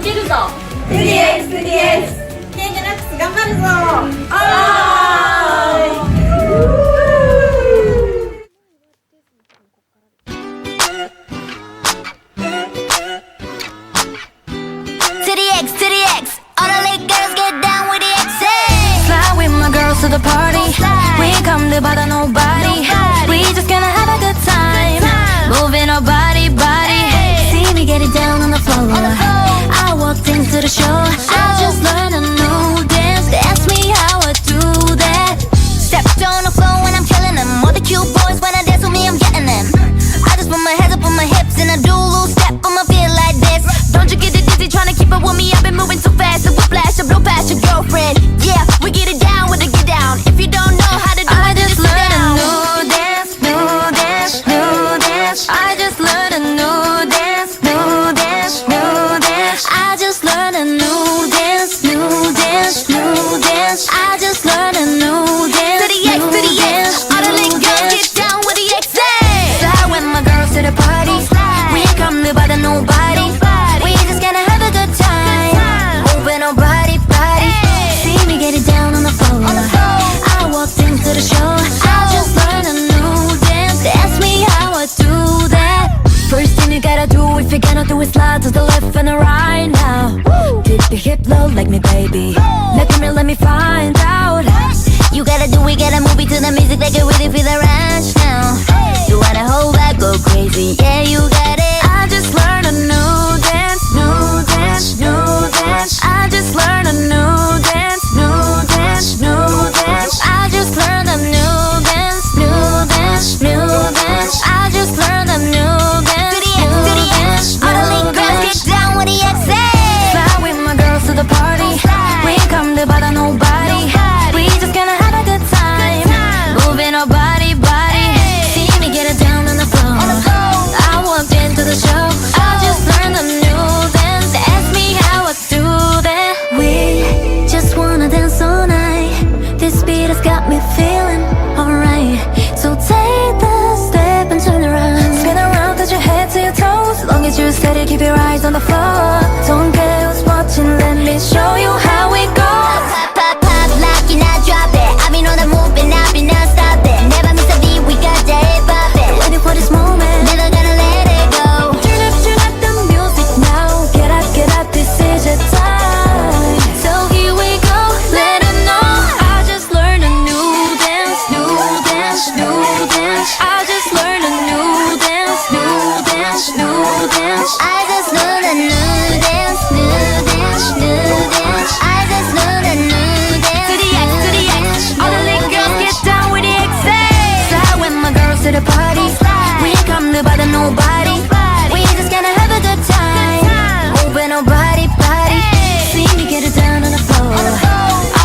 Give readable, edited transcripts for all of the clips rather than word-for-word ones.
けるぞ。 3X K-POP頑張るぞ。To the party, we come to bother nobody. We just gonna have a good time, moving our body. See me get it down on the floor. I walked into the show. I just learned a new dance. They asked me how I do that. Stepped on the floor when I'm killing them. All the cute boys when I dance with me, I'm getting them. I just put my hands up on my hips and I do a little step on my feet like this. Don't you get it dizzy trying to keep up with me? I've been moving too fast, so we flash, I blow past your girlfriend. Yeah, we get it down with the get down. If you don't know how to do it, just learn a new dance, new dance, new dance. I just learned a new dance, new dance, new dance. I just learned a new dance, new dance, new dance. I just learned a new dance. To the X, to the X. All the little girls get down with the X. Fly with my girls to the party. We ain't come to bother nobody. We just gonna have a good time, moving our body. See me get it down on the floor. I walked into the show. I just learned a new dance. They asked me how I do that. First thing you gotta do if you're gonna do is slide to the left and the right now. Dip your hip low like me, baby. Let me find out. You gotta do it, gotta move it to the music like you really feel the rush now. You wanna hold back, go crazy, yeah, you got it. I just learned a new dance, new dance, new dance. I just learned a new dance, new dance, new dance. I just learned a new dance, new dance, new dance. I just learned a new dance, new dance. All the little girls get down with the XA. Fly with my girls to the party. We ain't come to bother nobody. We just gonna have a good time, moving our body. See me get it down on the floor. I walked into the show. I just learned a new dance. They asked me how I do that. We just wanna dance all night. This beat has got me feeling alright. So take the step and turn around. Spin around, touch your head to your toes. As long as you're steady, keep your eyes on the floor. Don't care who's watching, let me show you how it goes. Pop, pop, pop, like you not drop it. I be on the move and I be not stop it. Never miss a beat, we got that hip-hop it. Waiting for this moment, never gonna let it go. Turn up the music now. Get up, this is your time. So here we go, let them know. I just learned a new dance, new dance, new dance. I just learned a new dance, new dance, new dance. I just learned a new dance, new dance, new dance. I just learned a new dance. To the X, to the X. All the little girls get down with the X. Fly with my girls to the party. We ain't come to bother nobody. We just gonna have a good time, moving our body. See me get it down on the floor.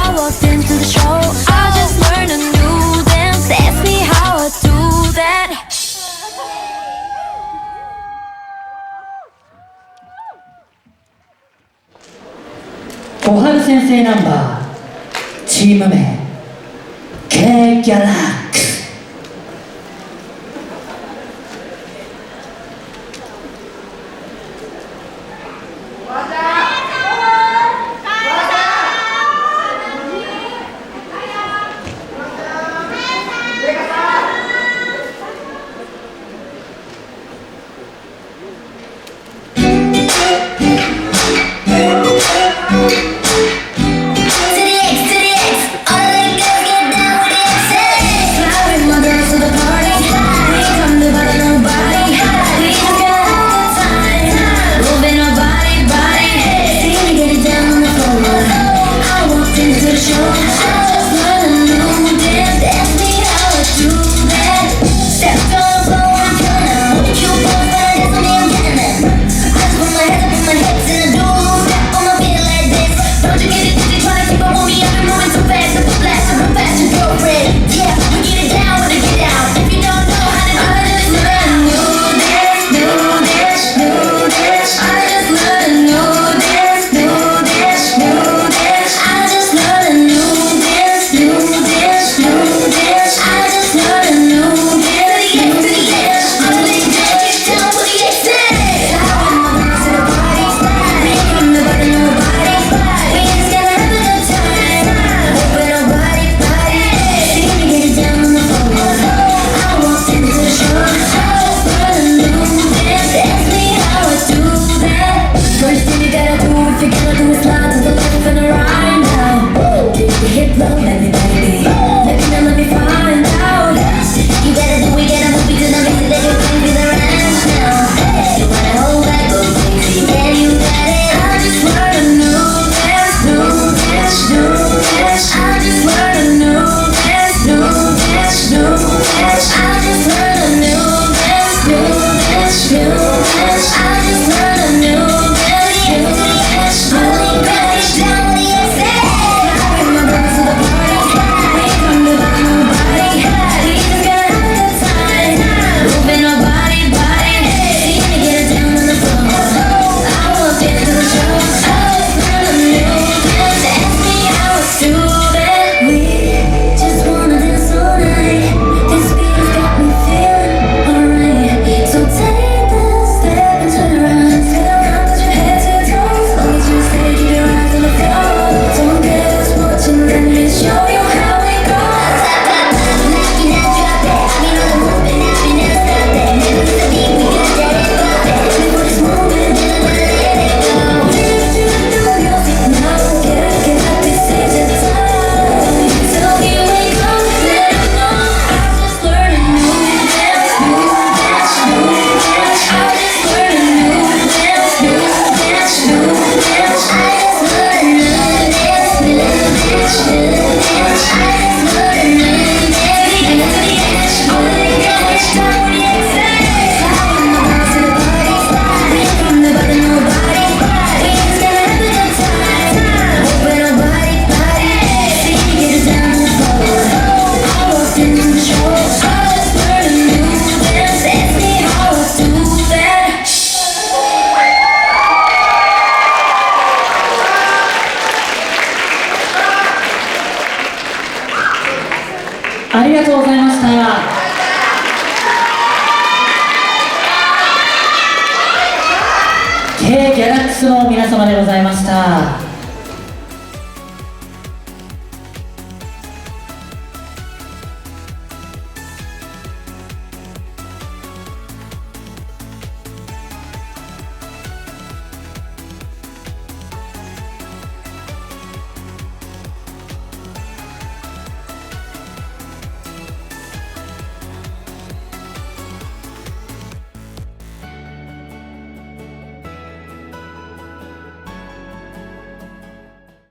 I walked into the show. I just learned a new dance. They asked me how I do that. 小春先生ナンバー、チーム名 K-POP ありがとうございました。K-POP ダンスの皆様でございました。